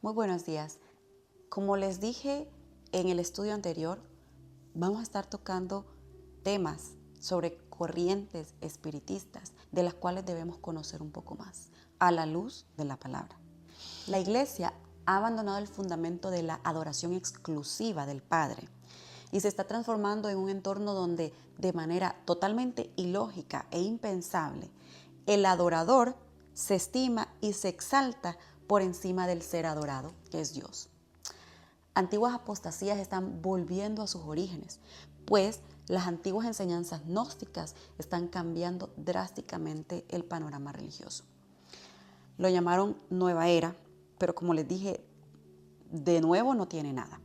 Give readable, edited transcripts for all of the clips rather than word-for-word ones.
Muy buenos días. Como les dije en el estudio anterior, vamos a estar tocando temas sobre corrientes espiritistas de las cuales debemos conocer un poco más a la luz de la palabra. La Iglesia ha abandonado el fundamento de la adoración exclusiva del Padre y se está transformando en un entorno donde, de manera totalmente ilógica e impensable, el adorador se estima y se exalta por encima del ser adorado, que es Dios. Antiguas apostasías están volviendo a sus orígenes, pues las antiguas enseñanzas gnósticas están cambiando drásticamente el panorama religioso. Lo llamaron Nueva Era, pero como les dije, de nuevo no tiene nada.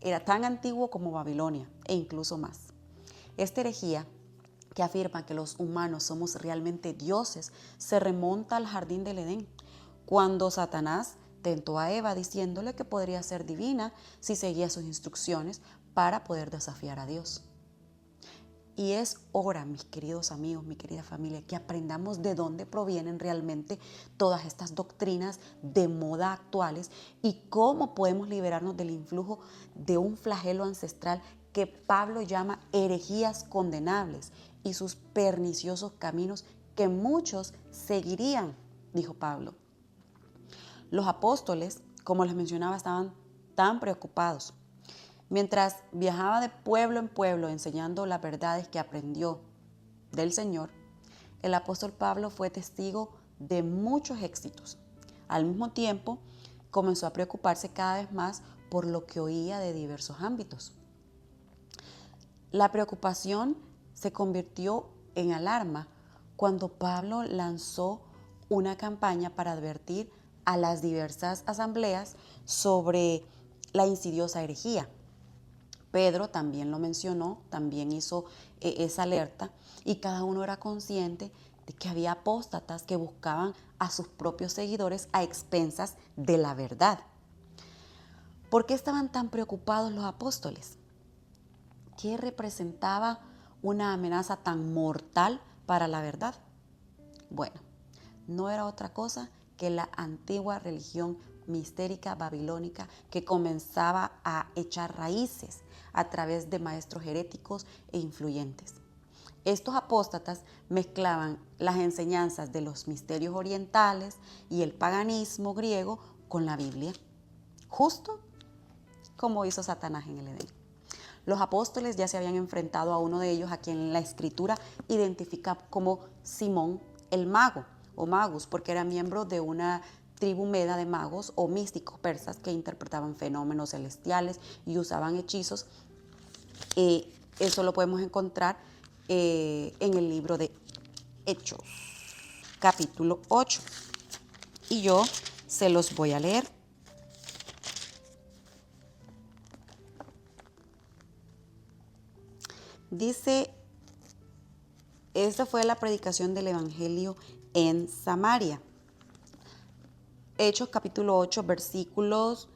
Era tan antiguo como Babilonia e incluso más. Esta herejía, que afirma que los humanos somos realmente dioses, se remonta al jardín del Edén, cuando Satanás tentó a Eva diciéndole que podría ser divina si seguía sus instrucciones para poder desafiar a Dios. Y es hora, mis queridos amigos, mi querida familia, que aprendamos de dónde provienen realmente todas estas doctrinas de moda actuales y cómo podemos liberarnos del influjo de un flagelo ancestral que Pablo llama herejías condenables y sus perniciosos caminos que muchos seguirían, dijo Pablo. Los apóstoles, como les mencionaba, estaban tan preocupados. Mientras viajaba de pueblo en pueblo enseñando las verdades que aprendió del Señor, el apóstol Pablo fue testigo de muchos éxitos. Al mismo tiempo, comenzó a preocuparse cada vez más por lo que oía de diversos ámbitos. La preocupación se convirtió en alarma cuando Pablo lanzó una campaña para advertir a las diversas asambleas sobre la insidiosa herejía. Pedro también lo mencionó, también hizo esa alerta y cada uno era consciente de que había apóstatas que buscaban a sus propios seguidores a expensas de la verdad. ¿Por qué estaban tan preocupados los apóstoles? ¿Qué representaba una amenaza tan mortal para la verdad? Bueno, no era otra cosa que la antigua religión mistérica babilónica que comenzaba a echar raíces a través de maestros heréticos e influyentes. Estos apóstatas mezclaban las enseñanzas de los misterios orientales y el paganismo griego con la Biblia, justo como hizo Satanás en el Edén. Los apóstoles ya se habían enfrentado a uno de ellos, a quien la escritura identifica como Simón el mago o magus, porque era miembro de una tribu meda de magos o místicos persas que interpretaban fenómenos celestiales y usaban hechizos. Eso lo podemos encontrar en el libro de Hechos, capítulo 8. Y yo se los voy a leer. Dice, esta fue la predicación del Evangelio en Samaria. Hechos capítulo 8, versículos,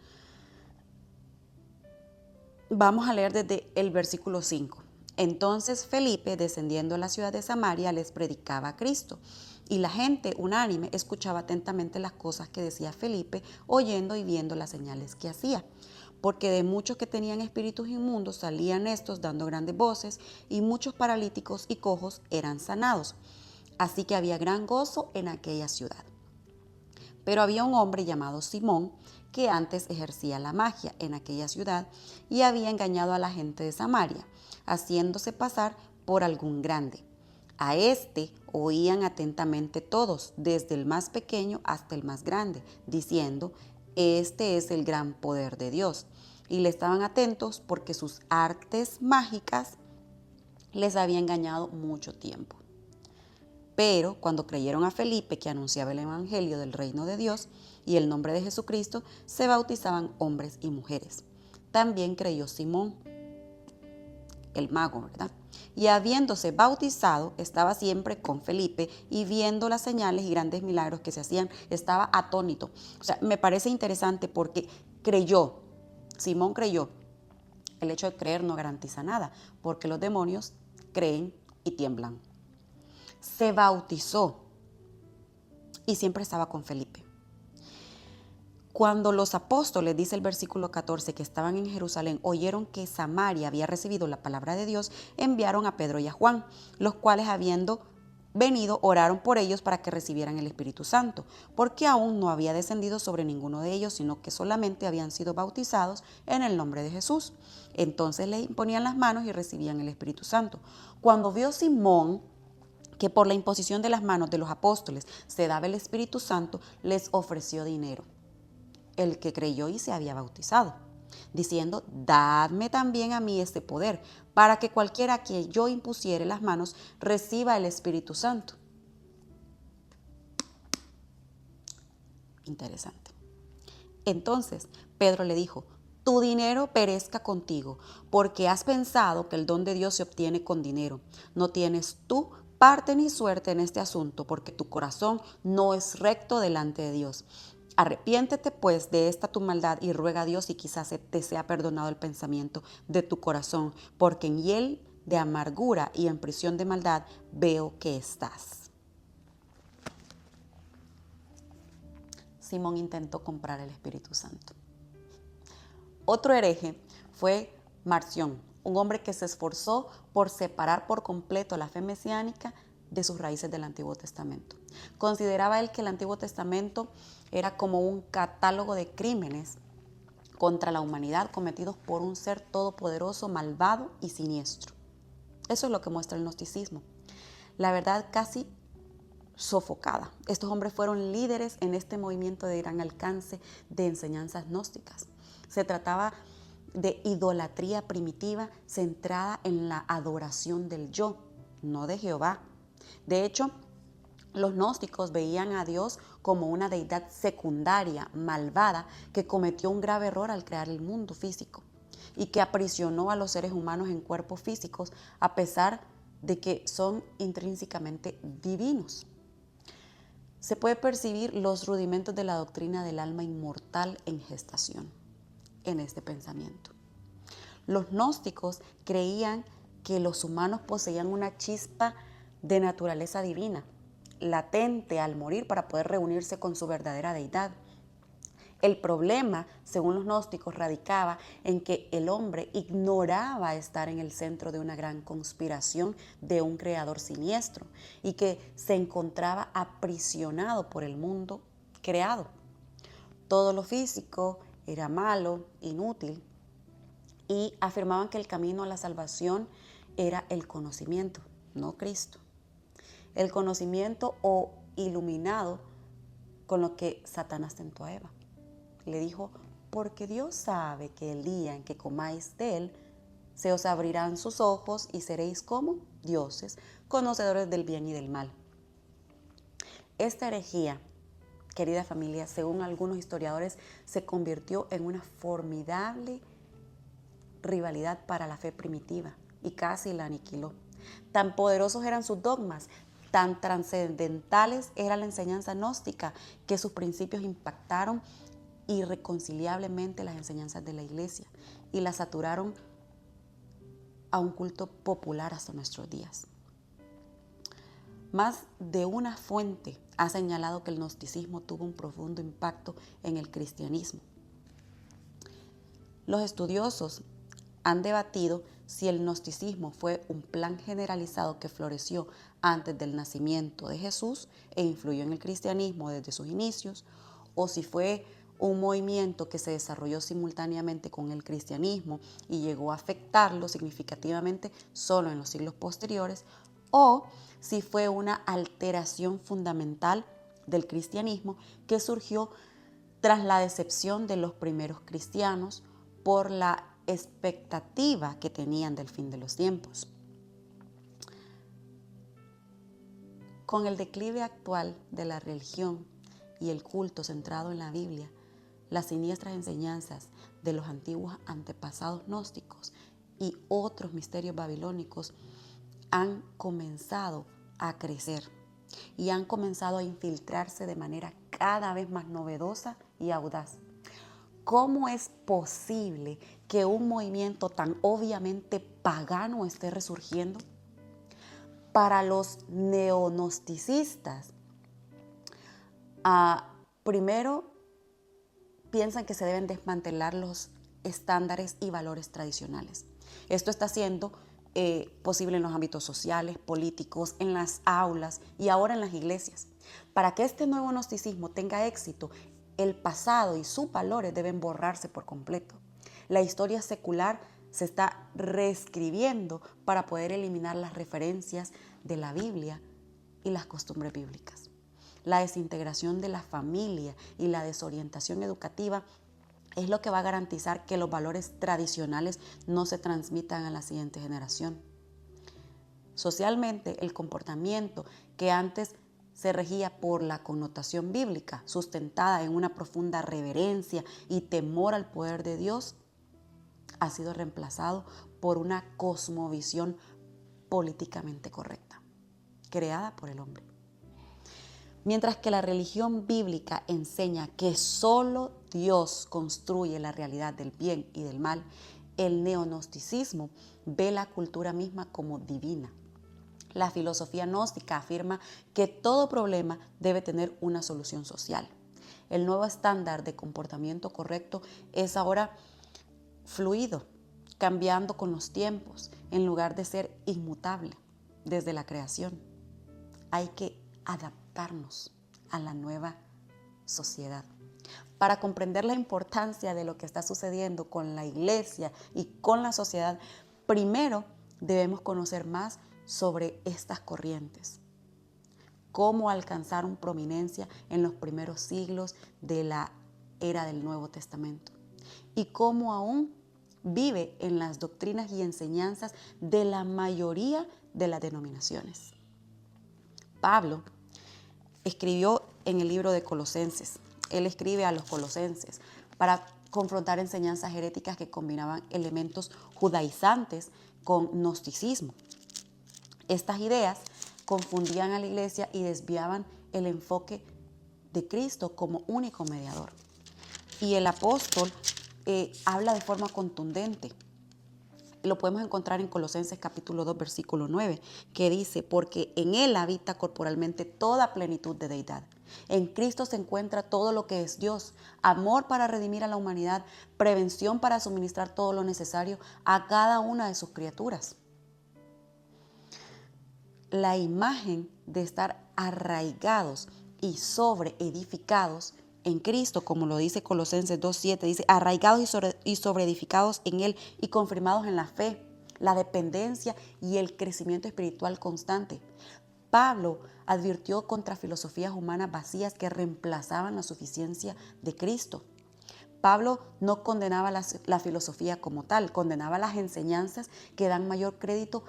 vamos a leer desde el versículo 5. Entonces Felipe, descendiendo a la ciudad de Samaria, les predicaba a Cristo. Y la gente unánime escuchaba atentamente las cosas que decía Felipe, oyendo y viendo las señales que hacía. Porque de muchos que tenían espíritus inmundos salían estos dando grandes voces, y muchos paralíticos y cojos eran sanados. Así que había gran gozo en aquella ciudad. Pero había un hombre llamado Simón que antes ejercía la magia en aquella ciudad y había engañado a la gente de Samaria, haciéndose pasar por algún grande. A este oían atentamente todos, desde el más pequeño hasta el más grande, diciendo, este es el gran poder de Dios. Y le estaban atentos porque sus artes mágicas les había engañado mucho tiempo. Pero cuando creyeron a Felipe, que anunciaba el evangelio del reino de Dios y el nombre de Jesucristo, se bautizaban hombres y mujeres. También creyó Simón, el mago, ¿verdad? Y habiéndose bautizado, estaba siempre con Felipe y viendo las señales y grandes milagros que se hacían, estaba atónito. O sea, me parece interesante porque creyó, Simón creyó. El hecho de creer no garantiza nada, porque los demonios creen y tiemblan. Se bautizó y siempre estaba con Felipe. Cuando los apóstoles, dice el versículo 14, que estaban en Jerusalén, oyeron que Samaria había recibido la palabra de Dios, enviaron a Pedro y a Juan, los cuales, habiendo venido, oraron por ellos para que recibieran el Espíritu Santo, porque aún no había descendido sobre ninguno de ellos, sino que solamente habían sido bautizados en el nombre de Jesús. Entonces les imponían las manos y recibían el Espíritu Santo. Cuando vio Simón que por la imposición de las manos de los apóstoles se daba el Espíritu Santo, les ofreció dinero, el que creyó y se había bautizado, diciendo: dadme también a mí este poder, para que cualquiera a quien yo impusiere las manos reciba el Espíritu Santo. Interesante. Entonces Pedro le dijo: tu dinero perezca contigo, porque has pensado que el don de Dios se obtiene con dinero. No tienes tú parte ni suerte en este asunto, porque tu corazón no es recto delante de Dios. Arrepiéntete pues de esta tu maldad y ruega a Dios, y quizás te sea perdonado el pensamiento de tu corazón, porque en hiel de amargura y en prisión de maldad veo que estás. Simón intentó comprar el Espíritu Santo. Otro hereje fue Marción, un hombre que se esforzó por separar por completo la fe mesiánica de sus raíces del Antiguo Testamento. Consideraba él que el Antiguo Testamento era como un catálogo de crímenes contra la humanidad cometidos por un ser todopoderoso, malvado y siniestro. Eso es lo que muestra el gnosticismo. La verdad casi sofocada. Estos hombres fueron líderes en este movimiento de gran alcance de enseñanzas gnósticas. Se trataba de idolatría primitiva centrada en la adoración del yo, no de Jehová. De hecho, los gnósticos veían a Dios como una deidad secundaria, malvada, que cometió un grave error al crear el mundo físico y que aprisionó a los seres humanos en cuerpos físicos a pesar de que son intrínsecamente divinos. Se puede percibir los rudimentos de la doctrina del alma inmortal en gestación en este pensamiento. Los gnósticos creían que los humanos poseían una chispa de naturaleza divina, latente al morir para poder reunirse con su verdadera deidad. El problema, según los gnósticos, radicaba en que el hombre ignoraba estar en el centro de una gran conspiración de un creador siniestro y que se encontraba aprisionado por el mundo creado. Todo lo físico era malo, inútil, y afirmaban que el camino a la salvación era el conocimiento, no Cristo. El conocimiento o iluminado con lo que Satanás tentó a Eva. Le dijo: porque Dios sabe que el día en que comáis de él, se os abrirán sus ojos y seréis como dioses, conocedores del bien y del mal. Esta herejía, querida familia, según algunos historiadores, se convirtió en una formidable rivalidad para la fe primitiva y casi la aniquiló. Tan poderosos eran sus dogmas, tan trascendentales era la enseñanza gnóstica, que sus principios impactaron irreconciliablemente las enseñanzas de la iglesia y las saturaron a un culto popular hasta nuestros días. Más de una fuente ha señalado que el gnosticismo tuvo un profundo impacto en el cristianismo. Los estudiosos han debatido si el gnosticismo fue un plan generalizado que floreció antes del nacimiento de Jesús e influyó en el cristianismo desde sus inicios, o si fue un movimiento que se desarrolló simultáneamente con el cristianismo y llegó a afectarlo significativamente solo en los siglos posteriores, o si fue una alteración fundamental del cristianismo que surgió tras la decepción de los primeros cristianos por la expectativa que tenían del fin de los tiempos. Con el declive actual de la religión y el culto centrado en la Biblia, las siniestras enseñanzas de los antiguos antepasados gnósticos y otros misterios babilónicos han comenzado a crecer y han comenzado a infiltrarse de manera cada vez más novedosa y audaz. ¿Cómo es posible que un movimiento tan obviamente pagano esté resurgiendo? Para los neognosticistas, primero piensan que se deben desmantelar los estándares y valores tradicionales. Esto está siendo posible en los ámbitos sociales, políticos, en las aulas y ahora en las iglesias. Para que este nuevo gnosticismo tenga éxito, el pasado y sus valores deben borrarse por completo. La historia secular se está reescribiendo para poder eliminar las referencias de la Biblia y las costumbres bíblicas. La desintegración de la familia y la desorientación educativa es lo que va a garantizar que los valores tradicionales no se transmitan a la siguiente generación. Socialmente, el comportamiento que antes se regía por la connotación bíblica, sustentada en una profunda reverencia y temor al poder de Dios, ha sido reemplazado por una cosmovisión políticamente correcta, creada por el hombre. Mientras que la religión bíblica enseña que solo Dios construye la realidad del bien y del mal, el neognosticismo ve la cultura misma como divina. La filosofía gnóstica afirma que todo problema debe tener una solución social. El nuevo estándar de comportamiento correcto es ahora fluido, cambiando con los tiempos, en lugar de ser inmutable desde la creación. Hay que adaptarnos a la nueva sociedad. Para comprender la importancia de lo que está sucediendo con la iglesia y con la sociedad, primero debemos conocer más sobre estas corrientes. Cómo alcanzaron prominencia en los primeros siglos de la era del Nuevo Testamento. Y cómo aún vive en las doctrinas y enseñanzas de la mayoría de las denominaciones. Pablo escribió en el libro de Colosenses. Él escribe a los colosenses para confrontar enseñanzas heréticas que combinaban elementos judaizantes con gnosticismo. Estas ideas confundían a la iglesia y desviaban el enfoque de Cristo como único mediador. Y el apóstol habla de forma contundente. Lo podemos encontrar en Colosenses capítulo 2, versículo 9, que dice, porque en Él habita corporalmente toda plenitud de deidad. En Cristo se encuentra todo lo que es Dios, amor para redimir a la humanidad, prevención para suministrar todo lo necesario a cada una de sus criaturas. La imagen de estar arraigados y sobreedificados en Cristo, como lo dice Colosenses 2:7, dice, arraigados y sobreedificados en Él y confirmados en la fe, la dependencia y el crecimiento espiritual constante. Pablo advirtió contra filosofías humanas vacías que reemplazaban la suficiencia de Cristo. Pablo no condenaba la filosofía como tal, condenaba las enseñanzas que dan mayor crédito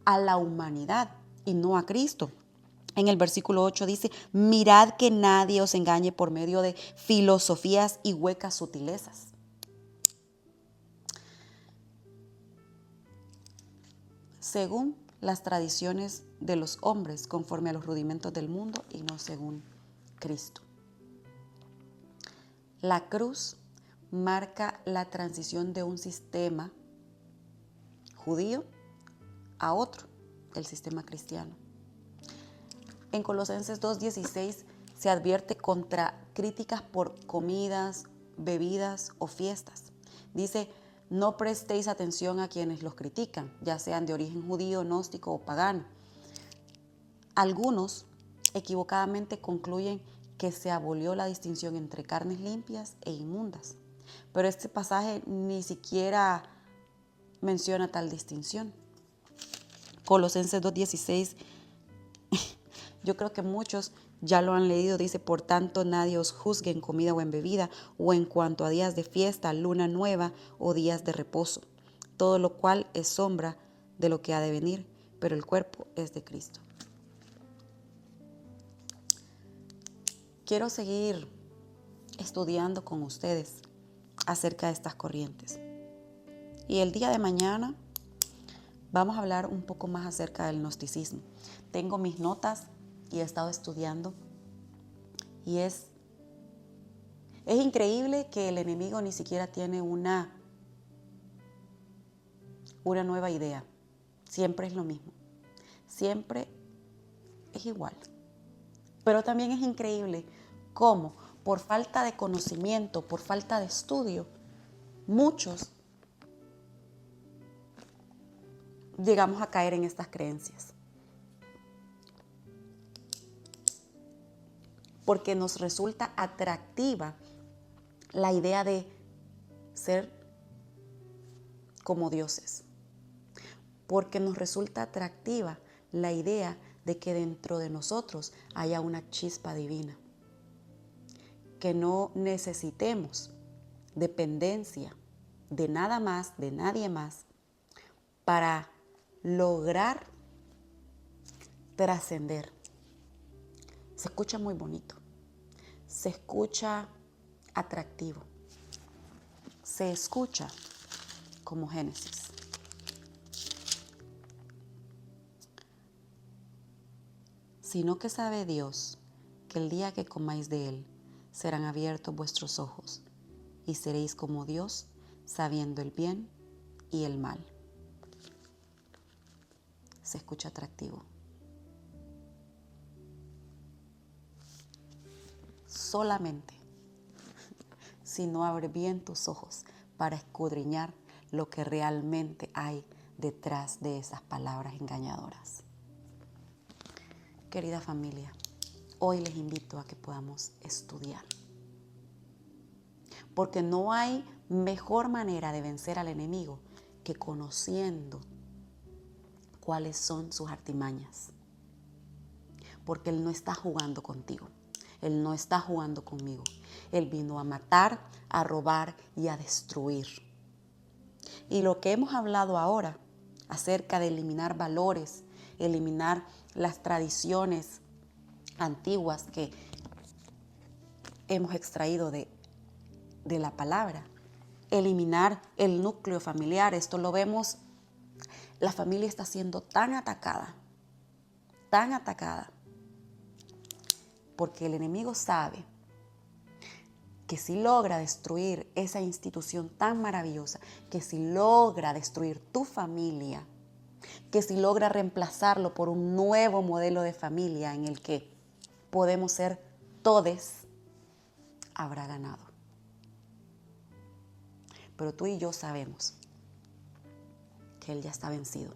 a la humanidad y no a Cristo. En el versículo 8 dice, mirad que nadie os engañe por medio de filosofías y huecas sutilezas. Según las tradiciones de los hombres, conforme a los rudimentos del mundo y no según Cristo. La cruz marca la transición de un sistema judío a otro, el sistema cristiano. En Colosenses 2:16 se advierte contra críticas por comidas, bebidas o fiestas. Dice, no prestéis atención a quienes los critican, ya sean de origen judío, gnóstico o pagano. Algunos equivocadamente concluyen que se abolió la distinción entre carnes limpias e inmundas, pero este pasaje ni siquiera menciona tal distinción. Colosenses 2:16, yo creo que muchos ya lo han leído, dice, por tanto nadie os juzgue en comida o en bebida, o en cuanto a días de fiesta, luna nueva o días de reposo, todo lo cual es sombra de lo que ha de venir, pero el cuerpo es de Cristo. Quiero seguir estudiando con ustedes acerca de estas corrientes. Y el día de mañana vamos a hablar un poco más acerca del gnosticismo. Tengo mis notas y he estado estudiando. Y es increíble que el enemigo ni siquiera tiene una nueva idea. Siempre es lo mismo. Siempre es igual. Pero también es increíble cómo por falta de conocimiento, por falta de estudio, muchos llegamos a caer en estas creencias. Porque nos resulta atractiva la idea de ser como dioses. Porque nos resulta atractiva la idea de que dentro de nosotros haya una chispa divina. Que no necesitemos dependencia de nada más, de nadie más, para lograr trascender. Se escucha muy bonito, se escucha atractivo, se escucha como Génesis. Sino que sabe Dios que el día que comáis de él serán abiertos vuestros ojos y seréis como Dios, sabiendo el bien y el mal. Se escucha atractivo. Solamente si no abres bien tus ojos para escudriñar lo que realmente hay detrás de esas palabras engañadoras. Querida familia, hoy les invito a que podamos estudiar. Porque no hay mejor manera de vencer al enemigo que conociendo cuáles son sus artimañas. Porque él no está jugando contigo. Él no está jugando conmigo. Él vino a matar, a robar y a destruir. Y lo que hemos hablado ahora acerca de eliminar valores, eliminar las tradiciones antiguas que hemos extraído de la palabra, eliminar el núcleo familiar. Esto lo vemos, la familia está siendo tan atacada, porque el enemigo sabe que si logra destruir esa institución tan maravillosa, que si logra destruir tu familia, que si logra reemplazarlo por un nuevo modelo de familia en el que podemos ser todes, habrá ganado. Pero tú y yo sabemos que él ya está vencido.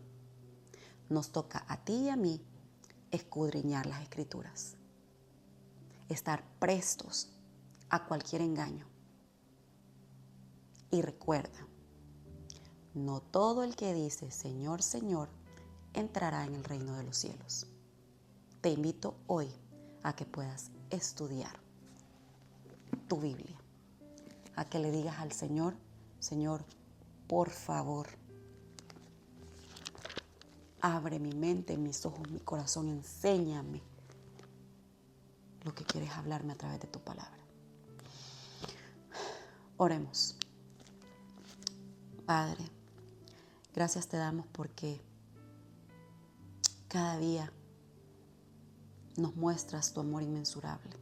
Nos toca a ti y a mí escudriñar las Escrituras, estar prestos a cualquier engaño. Y recuerda, no todo el que dice Señor, Señor, entrará en el reino de los cielos. Te invito hoy a que puedas estudiar tu Biblia, a que le digas al Señor, Señor, por favor, abre mi mente, mis ojos, mi corazón, enséñame lo que quieres hablarme a través de tu palabra. Oremos. Padre, gracias te damos porque cada día nos muestras tu amor inmensurable.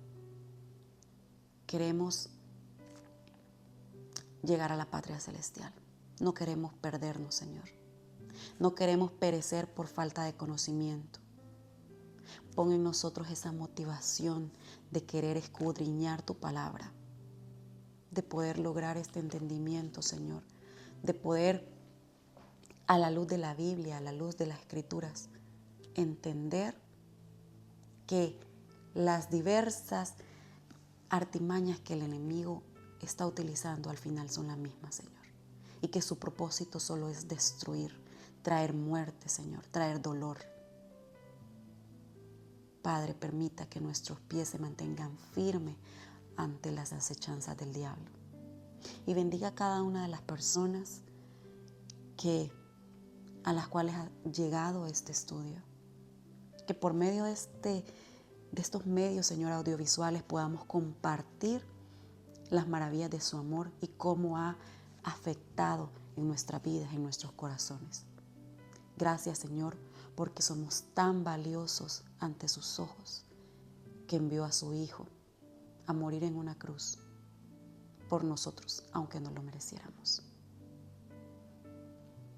Queremos llegar a la patria celestial. No queremos perdernos, Señor. No queremos perecer por falta de conocimiento. Pon en nosotros esa motivación de querer escudriñar tu palabra, de poder lograr este entendimiento, Señor, de poder, a la luz de la Biblia, a la luz de las Escrituras, entender que las diversas artimañas que el enemigo está utilizando al final son las mismas, Señor, y que su propósito solo es destruir, traer muerte, Señor, traer dolor. Padre, permita que nuestros pies se mantengan firmes ante las acechanzas del diablo. Y bendiga a cada una de las personas a las cuales ha llegado este estudio. Que por medio de estos medios, Señor, audiovisuales podamos compartir las maravillas de su amor y cómo ha afectado en nuestras vidas, en nuestros corazones. Gracias, Señor, porque somos tan valiosos ante sus ojos, que envió a su Hijo a morir en una cruz por nosotros, aunque no lo mereciéramos.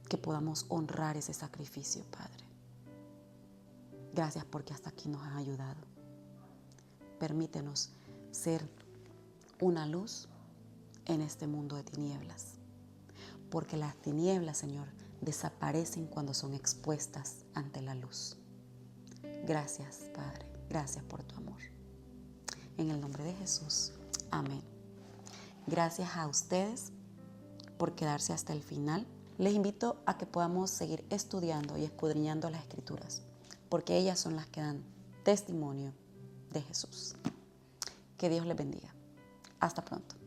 Que podamos honrar ese sacrificio, Padre. Gracias porque hasta aquí nos has ayudado. Permítenos ser una luz en este mundo de tinieblas. Porque las tinieblas, Señor, desaparecen cuando son expuestas ante la luz. Gracias, Padre. Gracias por tu amor. En el nombre de Jesús. Amén. Gracias a ustedes por quedarse hasta el final. Les invito a que podamos seguir estudiando y escudriñando las Escrituras, porque ellas son las que dan testimonio de Jesús. Que Dios les bendiga. Hasta pronto.